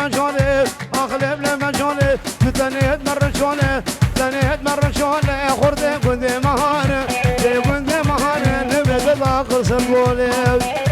لمجاني أخلب لمجاني تنيت مرشاني تنيت مرشاني خردي كنت مهاني كنت مهاني نبي ذاق سنبولي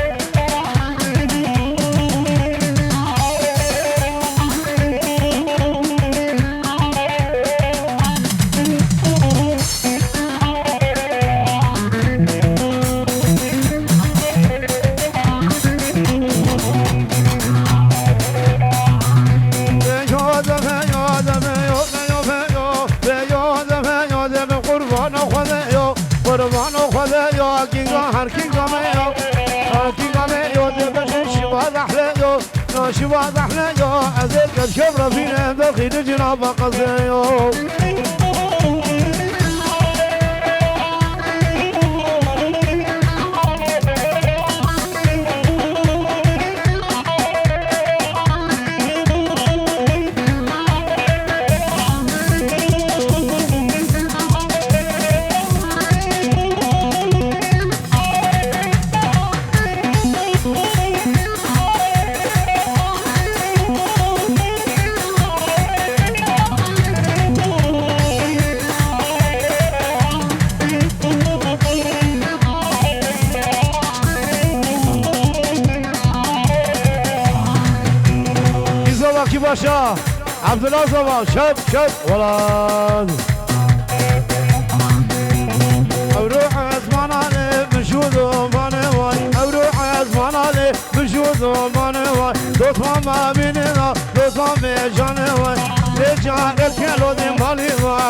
قربان خدا یا کینگا هر کینگا میو هر کینگا میو دبش شوا زحله یو شوا زحله یو از کل شبر فينا دخيل جناب قصيو باشا عبدالله زمان شب ولاد أروح أزمان علي بشوذ ماني واي أروح أزمان علي بشوذ ماني واي دوت ما بيننا دوت ما بيجاني واي ليجان الكيلو دي مالي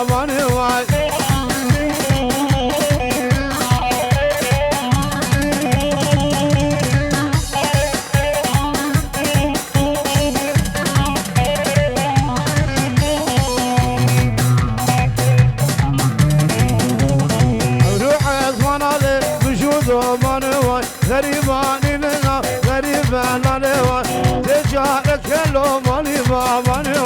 ماني واي غريباني منا غريبان لاني تجارك كله مالي باباني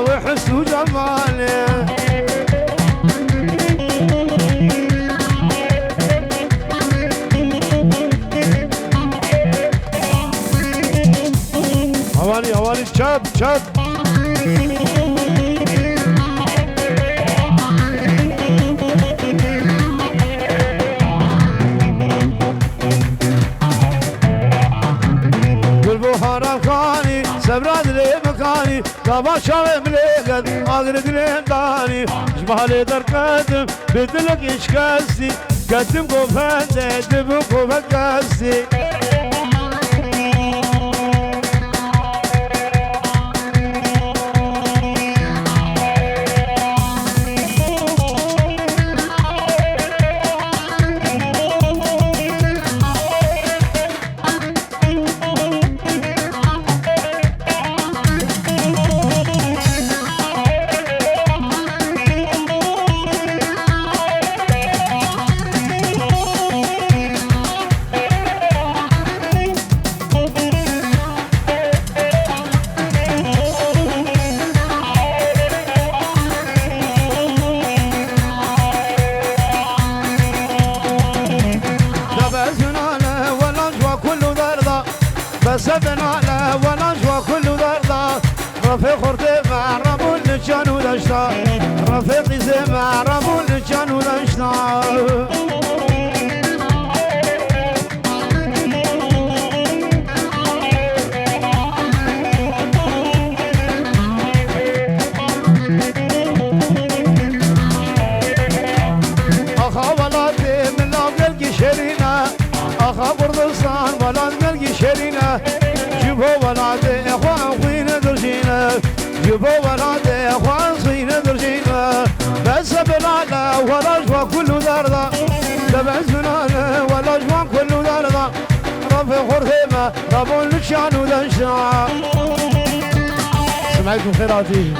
وحسن جماله هوالي شاب والبهارة كاني سبراد لي مكاني طبعا شاوي مليقد اغرق لنداني جمالي در قدم بدلك اشكاسي قدم قفندي دبو قفكاسي سبنا له ونجوى كل ذرة رفيق خرطي مع ربول نجان ودشتا رفيقي زي مع ربول نجان ودشتا شرينا جيبوا ولادي اخوان خينا درجينا جيبوا ولادي اخوان خينا درجينا بس بلالا ولا جوا كله داردا بس بلالا ولا جوا كله داردا رفي خرثيمة ربون لشان ودنشا سمعتكم خيراتي